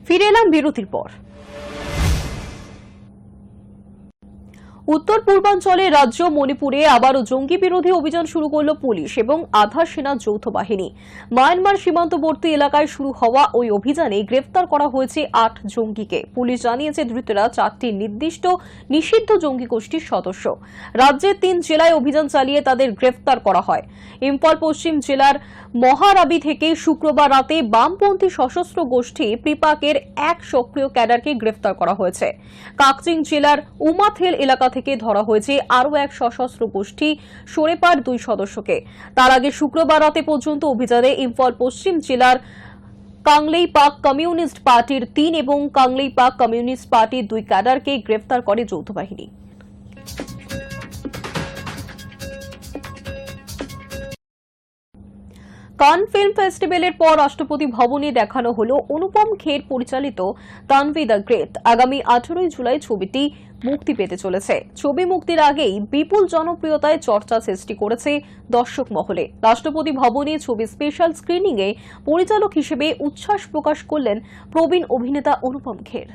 ফিরে এলাম বিরতির পর। উত্তর পূর্বাঞ্চলে রাজ্য মণিপুরে আবারও জঙ্গি বিরোধী অভিযান শুরু করল পুলিশ এবং আধা সেনা যৌথ বাহিনী। মায়ানমার সীমান্তবর্তী এলাকায় শুরু হওয়া ওই অভিযানে গ্রেফতার করা হয়েছে 8 জঙ্গিকে। পুলিশ জানিয়েছে ধৃতরা 4টি নির্দিষ্ট নিষিদ্ধ জঙ্গি গোষ্ঠীর সদস্য। রাজ্যের 3 জেলায় অভিযান চালিয়ে তাদের গ্রেফতার করা হয়। ইম্ফল পশ্চিম জেলার মহারাবি থেকে শুক্রবার রাতে বামপন্থী সশস্ত্র গোষ্ঠী প্রিপাকের 1 সক্রিয় ক্যাডারকে গ্রেফতার করা হয়েছে। কাকচিং জেলার উমাথেল এলাকা থেকে ধরা হয়েছে আরও 1 সশস্ত্র গোষ্ঠী সোরেপার 2 সদস্যকে। তার আগে শুক্রবার রাতে পর্যন্ত অভিযানে ইম্ফল পশ্চিম জেলার কাংলেইপাক কমিউনিস্ট পার্টির 3 এবং কাংলেইপাক কমিউনিস্ট পার্টির 2 ক্যাডারকে গ্রেফতার করে যৌথ বাহিনী। কান ফিল্ম ফেস্টিভ্যালের পর রাষ্ট্রপতি ভবনে দেখানো হলো অনুপম খের পরিচালিত তানভি দ্য গ্রেট। আগামী 18 জুলাই ছবিটি মুক্তি পেতে চলেছে। ছবি মুক্তির আগেই বিপুল জনপ্রিয়তায় চর্চা সৃষ্টি করেছে দর্শক মহলে। রাষ্ট্রপতি ভবনে ছবি স্পেশাল স্ক্রিনিং এ পরিচালক হিসেবে উচ্ছ্বাস প্রকাশ করলেন প্রবীণ অভিনেতা অনুপম খের।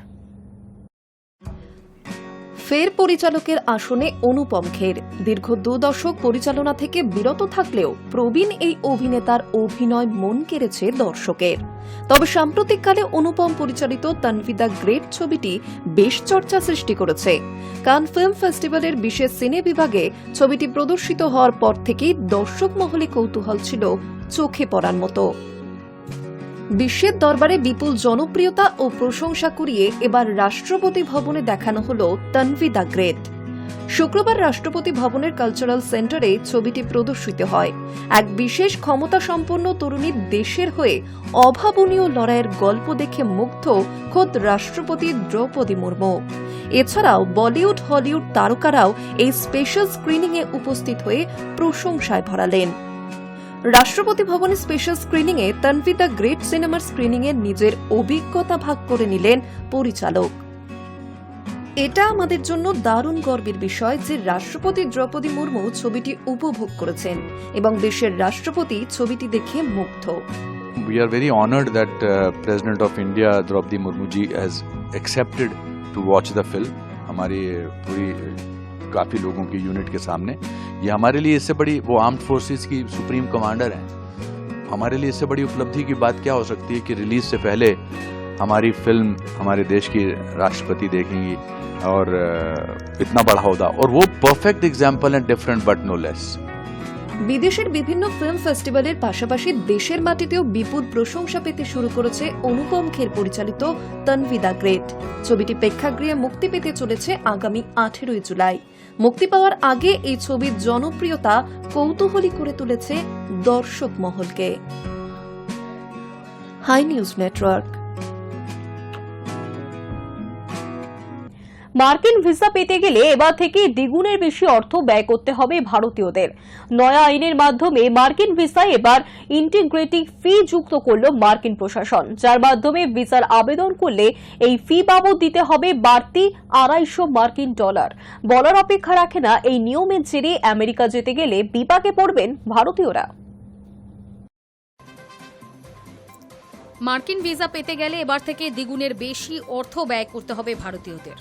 ফের পরিচালকের আসনে অনুপম খের। দীর্ঘ 2 দশক পরিচালনা থেকে বিরত থাকলেও প্রবীণ এই অভিনেতার অভিনয় মন কেড়েছে দর্শকের। তবে সাম্প্রতিককালে অনুপম পরিচালিত তানভি দ্য গ্রেট ছবিটি বেশ চর্চা সৃষ্টি করেছে। কান ফিল্ম ফেস্টিভ্যালের বিশেষ সিনে বিভাগে ছবিটি প্রদর্শিত হওয়ার পর থেকেই দর্শক মহলে কৌতূহল ছিল চোখে পড়ার মতো। বিশ্বের দরবারে বিপুল জনপ্রিয়তা ও প্রশংসা কুড়িয়ে এবার রাষ্ট্রপতি ভবনে দেখানো হল তানভি দ্য গ্রেট। শুক্রবার রাষ্ট্রপতি ভবনের কালচারাল সেন্টারে ছবিটি প্রদর্শিত হয়। এক বিশেষ ক্ষমতা সম্পন্ন তরুণীর দেশের হয়ে অভাবনীয় লড়াইয়ের গল্প দেখে মুগ্ধ খোদ রাষ্ট্রপতি দ্রৌপদী মুর্মু। এছাড়াও বলিউড হলিউড তারকারাও এই স্পেশাল স্ক্রিনিংয়ে উপস্থিত হয়ে প্রশংসায় ভরালেন। রাষ্ট্রপতি ভবনে special screening A Tanvi the great সিনেমার স্ক্রিনিং এ নিজের অভিজ্ঞতা ভাগ করে নিলেন পরিচালক। এটা আমাদের জন্য দারুণ গর্বের বিষয় যে রাষ্ট্রপতি দ্রৌপদী মুর্মু ছবিটি উপভোগ করেছেন এবং দেশের রাষ্ট্রপতি ছবিটি দেখে মুগ্ধ। We are very honored that President of India Draupadi Murmu ji has accepted to watch the film. हमारी पूरी काफ़ी लोगों की यूनिट के सामने ये हमारे लिए इससे बड़ी, वो आर्म्ड फोर्सेस की सुप्रीम कमांडर हैं, हमारे लिए इससे बड़ी उपलब्धि की बात क्या हो सकती है कि रिलीज से पहले हमारी फिल्म हमारे देश की राष्ट्रपति देखेंगी और इतना बड़ा होगा, और वो परफेक्ट एग्जाम्पल है, डिफरेंट बट नो लेस। বিদেশের বিভিন্ন ফিল্ম ফেস্টিভ্যালের পাশাপাশি দেশের মাটিতেও বিপুল প্রশংসা পেতে শুরু করেছে অনুপম খের পরিচালিত তানভি দ্য গ্রেট। ছবিটি প্রেক্ষাগৃহে মুক্তি পেতে চলেছে আগামী 18 জুলাই। মুক্তি পাওয়ার আগে এই ছবির জনপ্রিয়তা কৌতূহলী করে তুলেছে দর্শক মহলকে। Hi news network. মার্কিন ভিসা পেতে গেলে এবার থেকে দ্বিগুণের বেশি অর্থ ব্যয় করতে হবে ভারতীয়দের। নয়া আইনের মাধ্যমে মার্কিন ভিসায় এবার ইন্টিগ্রেটিং ফি যুক্ত করল মার্কিন প্রশাসন, যার মাধ্যমে ভিসার আবেদন করলে এই ফি বাবদ দিতে হবে বাড়তি $250 মার্কিন। বলার অপেক্ষা রাখে না এই নিয়মের জেরে আমেরিকা যেতে গেলে বিপাকে পড়বেন ভারতীয়রা। মার্কিন ভিসা পেতে গেলে এবার থেকে দ্বিগুণের বেশি অর্থ ব্যয় করতে হবে ভারতীয়দের।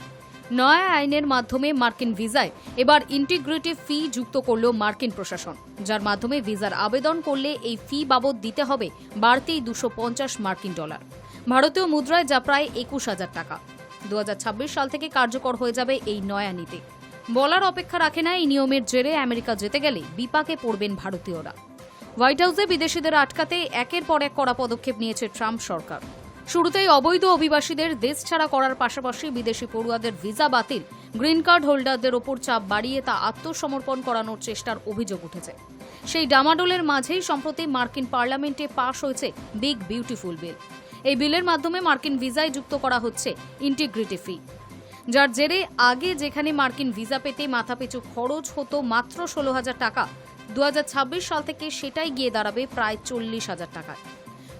নয়া আইনের মাধ্যমে মার্কিন ভিসায় এবার ইন্টিগ্রেটিভ ফি যুক্ত করল মার্কিন প্রশাসন, যার মাধ্যমে ভিসার আবেদন করলে এই ফি বাবদ দিতে হবে বাড়তি $250 মার্কিন। ভারতীয় মুদ্রায় যা প্রায় 21,000 টাকা। 2026 সাল থেকে কার্যকর হয়ে যাবে এই নয়া নীতি। বলার অপেক্ষা রাখে না এই নিয়মের জেরে আমেরিকা যেতে গেলে বিপাকে পড়বেন ভারতীয়রা। হোয়াইট হাউসে বিদেশিদের আটকাতে একের পর এক কড়া পদক্ষেপ নিয়েছে ট্রাম্প সরকার। শুরুতেই অবৈধ অভিবাসীদের দেশ ছাড়া করার পাশাপাশি বিদেশি পড়ুয়াদের ভিসা বাতিল, গ্রিন কার্ড হোল্ডারদের ওপর চাপ বাড়িয়ে তা আত্মসমর্পণ করানোর চেষ্টার অভিযোগ উঠেছে। সেই ডামাডোলের মাঝেই সম্প্রতি মার্কিন পার্লামেন্টে পাশ হয়েছে বিগ বিউটিফুল বিল। এই বিলের মাধ্যমে মার্কিন ভিসায় যুক্ত করা হচ্ছে ইন্টিগ্রিটি ফি, যার জেরে আগে যেখানে মার্কিন ভিসা পেতে মাথাপিছু খরচ হতো মাত্র 16,000 টাকা, 2026 সাল থেকে সেটাই গিয়ে দাঁড়াবে প্রায় 40,000 টাকায়।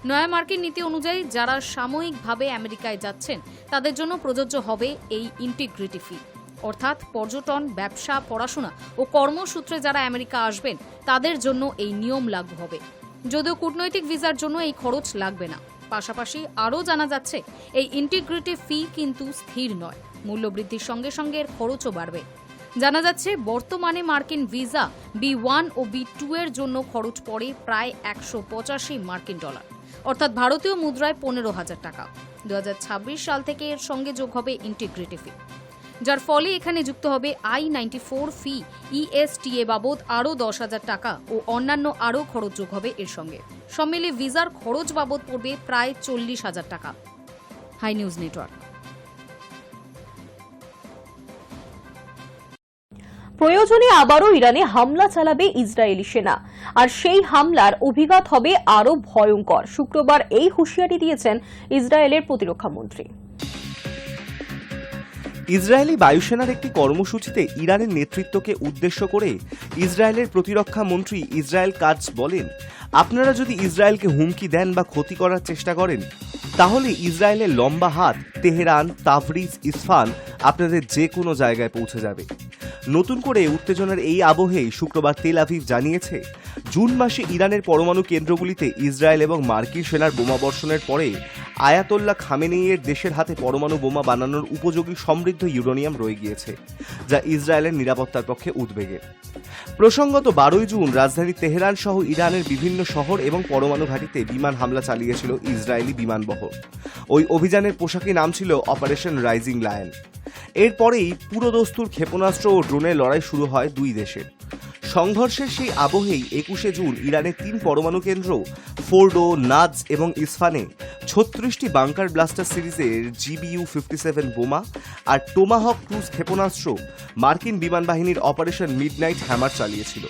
নয়া মার্কিন নীতি অনুযায়ী যারা সাময়িকভাবে আমেরিকায় যাচ্ছেন তাদের জন্য প্রযোজ্য হবে এই ইন্টিগ্রিটি ফি, অর্থাৎ পর্যটন, ব্যবসা, পড়াশোনা ও কর্মসূত্রে যারা আমেরিকা আসবেন তাদের জন্য এই নিয়ম লাগু হবে। যদিও কূটনৈতিক ভিসার জন্য এই খরচ লাগবে না। পাশাপাশি আরও জানা যাচ্ছে এই ইন্টিগ্রেটিভ ফি কিন্তু স্থির নয়, মূল্যবৃদ্ধির সঙ্গে সঙ্গে এর খরচও বাড়বে। জানা যাচ্ছে বর্তমানে মার্কিন ভিসা B1 ও B2 এর জন্য খরচ পড়ে প্রায় 185 মার্কিন ডলার, অর্থাৎ ভারতীয় মুদ্রায় 15,000 টাকা। 2026 সাল থেকে এর সঙ্গে যোগ হবে ইন্টিগ্রেটিভ ফি, যার ফলে এখানে যুক্ত হবে I-94 ফি, ESTA বাবদ আরও 10,000 টাকা ও অন্যান্য আরও খরচ যোগ হবে এর সঙ্গে। সব মিলে ভিসার খরচ বাবদ পড়বে প্রায় 40,000 টাকা। High news Network. প্রয়োজনে আবারও ইরানে হামলা চালাবে ইসরায়েলি সেনা, আর সেই হামলার অভিঘাত হবে আরও ভয়ঙ্কর। শুক্রবার এই হুঁশিয়ারি দিয়েছেন ইসরায়েলের প্রতিরক্ষা মন্ত্রী। ইসরায়েলি বায়ুসেনার একটি কর্মসূচিতে ইরানের নেতৃত্বকে উদ্দেশ্য করে ইসরায়েলের প্রতিরক্ষা মন্ত্রী ইসরায়েল কাটজ বলেন, আপনারা যদি ইসরায়েলকে হুমকি দেন বা ক্ষতি করার চেষ্টা করেন, তাহলে ইসরায়েলের লম্বা হাত তেহরান, তাবরিজ, ইসফান আপনাদের যে কোনো জায়গায় পৌঁছে যাবে। নতুন করে উত্তেজনার এই আবহেই শুক্রবার তেল আভিভ জানিয়েছে, জুন মাসে ইরানের পরমাণু কেন্দ্রগুলিতে ইসরায়েল এবং মার্কিন সেনার বোমাবর্ষণের পরে আয়াতোল্লাহ খামেনেইয়ের দেশের হাতে পরমাণু বোমা বানানোর উপযোগী সমৃদ্ধ ইউরেনিয়াম রয়ে গিয়েছে, যা ইসরায়েলের নিরাপত্তার পক্ষে উদ্বেগের। প্রসঙ্গত 12 জুন রাজধানী তেহরান সহ ইরানের বিভিন্ন শহর এবং পরমাণু ঘাঁটিতে বিমান হামলা চালিয়েছিল ইসরায়েলি বিমানবহর। ওই অভিযানের পোশাকি নাম ছিল অপারেশন রাইজিং লায়ন। এরপরেই পুরোদস্তুর ক্ষেপণাস্ত্র ও ড্রোনের লড়াই শুরু হয় দুই দেশের। সংঘর্ষের সেই আবহেই 21 জুন ইরানের 3 পরমাণু কেন্দ্র ফোর্ডো, নাজ এবং ইসফানে 36টি বাংকার ব্লাস্টার সিরিজের GBU-57 বোমা আর টোমাহক ক্রুজ ক্ষেপণাস্ত্র মার্কিন বিমান বাহিনীর অপারেশন মিডনাইট হ্যামার চালিয়েছিল।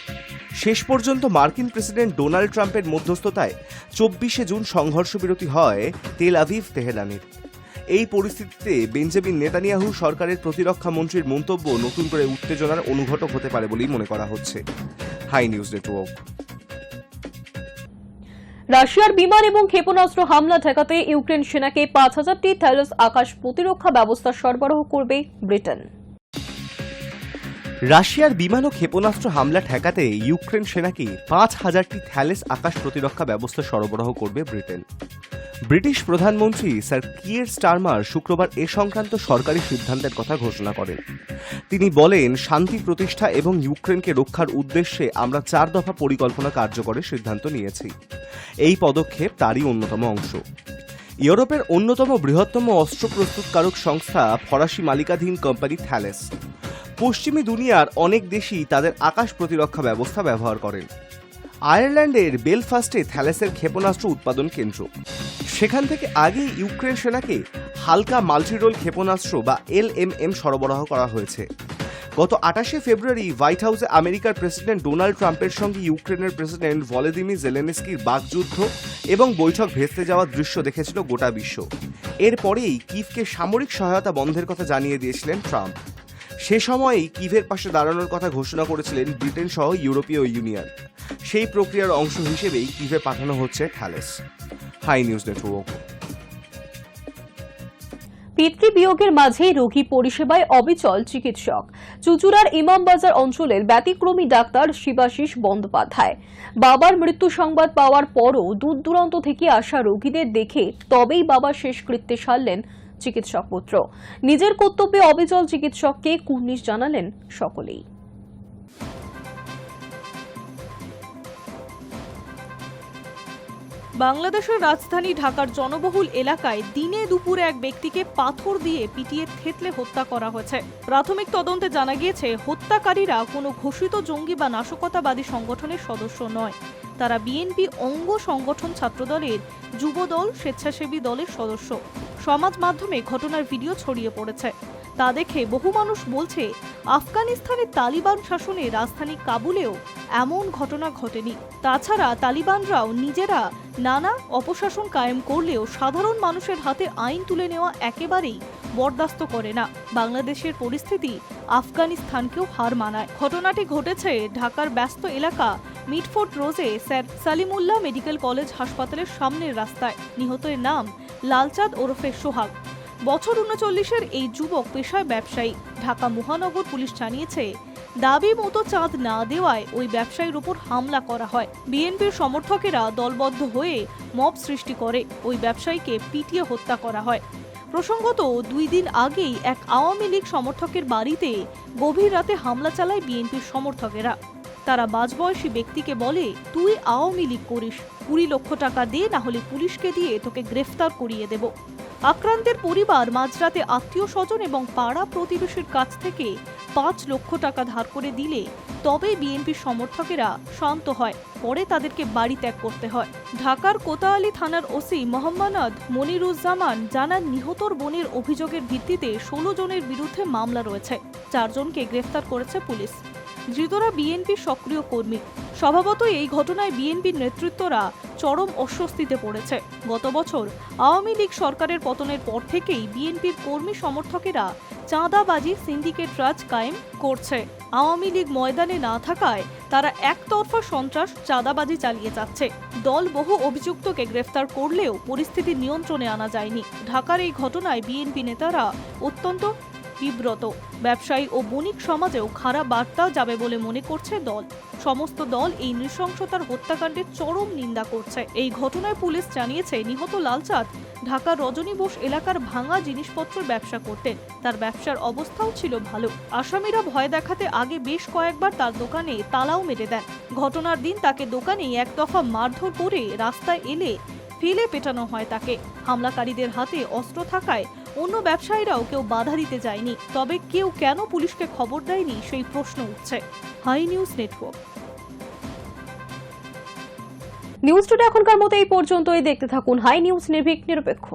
শেষ পর্যন্ত মার্কিন প্রেসিডেন্ট ডোনাল্ড ট্রাম্পের মধ্যস্থতায় 24 জুন সংঘর্ষ বিরতি হয় তেল আভিভ তেহরানের। এই পরিস্থিতিতে বেঞ্জামিন নেতানিয়াহু সরকারের প্রতিরক্ষা মন্ত্রীর মন্তব্য নতুন করে উত্তেজনার অনুঘটক হতে পারে বলেই মনে করা হচ্ছে। High news Network. রাশিয়ার বিমান এবং ক্ষেপণাস্ত্র হামলা ঠেকাতে ইউক্রেন সেনাকে 5,000টি থ্যালেস আকাশ প্রতিরক্ষা ব্যবস্থা সরবরাহ করবে ব্রিটেন। রাশিয়ার বিমান ও ক্ষেপণাস্ত্র হামলা ঠেকাতে ইউক্রেন সেনাকে 5,000টি থ্যালেস আকাশ প্রতিরক্ষা ব্যবস্থা সরবরাহ করবে ব্রিটেন। ব্রিটিশ প্রধানমন্ত্রী স্যার কিয়ের স্টারমার শুক্রবার এ সংক্রান্ত সরকারি সিদ্ধান্তের কথা ঘোষণা করেন। তিনি বলেন, শান্তি প্রতিষ্ঠা এবং ইউক্রেনকে রক্ষার উদ্দেশ্যে আমরা 4 দফা পরিকল্পনা কার্যকরের সিদ্ধান্ত নিয়েছি। এই পদক্ষেপ তারই অন্যতম অংশ। ইউরোপের অন্যতম বৃহত্তম অস্ত্র প্রস্তুতকারক সংস্থা ফরাসি মালিকাধীন কোম্পানি থ্যালেস পশ্চিমী দুনিয়ার অনেক দেশই তাদের আকাশ প্রতিরক্ষা ব্যবস্থা ব্যবহার করেন। আয়ারল্যান্ডের বেলফাস্টে থ্যালেসের ক্ষেপণাস্ত্র উৎপাদন কেন্দ্র। সেখান থেকে আগেই ইউক্রেন সেনাকে হালকা মাল্টিরোল ক্ষেপণাস্ত্র বা LMM সরবরাহ করা হয়েছে। গত 28 ফেব্রুয়ারি হোয়াইট হাউসে আমেরিকার প্রেসিডেন্ট ডোনাল্ড ট্রাম্পের সঙ্গে ইউক্রেনের প্রেসিডেন্ট ভলোদিমির জেলেনস্কির বাকযুদ্ধ এবং বৈঠক ভেস্তে যাওয়ার দৃশ্য দেখেছিল গোটা বিশ্ব। এরপরেই কিভকে সামরিক সহায়তা বন্ধের কথা জানিয়ে দিয়েছিলেন ট্রাম্প। সে সময়েই কিভের পাশে দাঁড়ানোর কথা ঘোষণা করেছিলেন ব্রিটেন সহ ইউরোপীয় ইউনিয়ন। সেই প্রক্রিয়ার অংশ হিসেবেই কিভে পাঠানো হচ্ছে থ্যালেস। Hi news network. পিতৃবিয়োগের মাঝে রোগী পরিষেবায় অবিচল চিকিৎসক। চুঁচুড়ার ইমামবাজার অঞ্চলের ব্যতিক্রমী ডাক্তার শিবাশিস বন্দ্যোপাধ্যায়। বাবার মৃত্যু সংবাদ পাওয়ার পরও দূর দূরান্ত থেকে আসা রোগীদের দেখে তবেই বাবার শেষকৃত্যে সারলেন চিকিৎসক পুত্র। নিজের কর্তব্যে অবিচল চিকিৎসককে কুর্নিশ জানালেন সকলেই। বাংলাদেশের রাজধানী ঢাকার জনবহুল এলাকায় দিনে দুপুরে এক ব্যক্তিকে পাথর দিয়ে পিটিয়ে থেতলে হত্যা করা হয়েছে। প্রাথমিক তদন্তে জানা গিয়েছে, হত্যাকারীরা কোনো ঘোষিত জঙ্গি বা নাশকতাবাদী সংগঠনের সদস্য নয়। তারা বিএনপি অঙ্গ সংগঠন, ছাত্রদলের যুবদল, স্বেচ্ছাসেবী দলের সদস্য। সমাজ মাধ্যমে ঘটনার ভিডিও ছড়িয়ে পড়েছে। তা দেখে বহু মানুষ বলছে, আফগানিস্তানের তালিবান শাসনে রাজধানী কাবুলেও এমন ঘটনা ঘটেনি। তাছাড়া তালিবানরাও নিজেরা নানা অপশাসন কায়েম করলেও সাধারণ মানুষের হাতে আইন তুলে নেওয়া একেবারেই বরদাস্ত করে না। বাংলাদেশের পরিস্থিতি আফগানিস্তানকেও হার মানায়। ঘটনাটি ঘটেছে ঢাকার ব্যস্ত এলাকা মিটফোর্ড রোজে স্যার সালিমুল্লাহ মেডিকেল কলেজ হাসপাতালের সামনের রাস্তায়। নিহতের নাম লালচাঁদ ওরফে সোহাগ। বছর 39-এর এই যুবক পেশায় ব্যবসায়ী। ঢাকা মহানগর পুলিশ জানিয়েছে, দাবি মতো চাঁদ না দেওয়ায় ওই ব্যবসায়ীর উপর হামলা করা হয়। বিএনপির সমর্থকেরা দলবদ্ধ হয়ে মব সৃষ্টি করে ওই ব্যবসায়ীকে পিটিয়ে হত্যা করা হয়। প্রসঙ্গত 2 দিন আগেই এক আওয়ামী লীগ সমর্থকের বাড়িতে গভীর রাতে হামলা চালায় বিএনপির সমর্থকেরা। তারা মাঝবয়সী ব্যক্তিকে বলে, তুই আওয়ামী লীগ করিস, 20 লক্ষ টাকা দে, না হলে পুলিশকে দিয়ে তোকে গ্রেফতার করিয়ে দেব। আক্রান্তের পরিবার মাঝরাতে আত্মীয় স্বজন এবং পাড়া প্রতিবেশীর কাছ থেকে 5 লক্ষ টাকা ধার করে দিলে তবে বিএনপির সমর্থকেরা শান্ত হয়। পরে তাদেরকে বাড়ি ত্যাগ করতে হয়। ঢাকার কোতোয়ালি থানার ওসি মোহাম্মদ মনিরুজ্জামান জানান, নিহতর বোনের অভিযোগের ভিত্তিতে 16 জনের বিরুদ্ধে মামলা রয়েছে। 4 জনকে গ্রেফতার করেছে পুলিশ। ধৃতরা বিএনপির সক্রিয় কর্মী। স্বভাবতই এই ঘটনায় বিএনপির নেতৃত্বরা চরম অস্বস্তিতে পড়েছে। গত বছর আওয়ামী লীগ সরকারের পতনের পর থেকেই বিএনপির কর্মী সমর্থকেরা চাঁদাবাজি সিন্ডিকেট রাজ কায়েম করছে। আওয়ামী লীগ ময়দানে না থাকায় তারা একতরফা সন্ত্রাস চাঁদাবাজি চালিয়ে যাচ্ছে। দল বহু অভিযুক্তকে গ্রেফতার করলেও পরিস্থিতি নিয়ন্ত্রণে আনা যায়নি। ঢাকার এই ঘটনায় বিএনপি নেতারা অত্যন্ত বিব্রত। ব্যবসায়ী ও বণিক সমাজেও খারাপ বার্তা যাবে বলে মনে করছে দল। সমস্ত দল এই নৃশংসতার হত্যাকাণ্ডের চরম নিন্দা করছে। এই ঘটনায় পুলিশ জানিয়েছে, নিহত লালচাঁদ ঢাকার রজনী বোস এলাকার ভাঙা জিনিসপত্রের ব্যবসা করতেন। তার ব্যবসার অবস্থাও ছিল ভালো। আসামিরা ভয় দেখাতে আগে বেশ কয়েকবার তার দোকানে তালাও মেরে দেন। ঘটনার দিন তাকে দোকানে এক দফা মারধর করে রাস্তায় এলে ফেলে পেটানো হয় তাকে। হামলাকারীদের হাতে অস্ত্র থাকায় অন্য ব্যবসায়ীরাও কেউ বাধা দিতে যায়নি। তবে কেউ কেন পুলিশকে খবর দেয়নি সেই প্রশ্ন উঠছে। High news Network. News today এখনকার মতো এই পর্যন্তই। দেখতে থাকুন হাই নিউজ, নির্ভীক নিরপেক্ষ।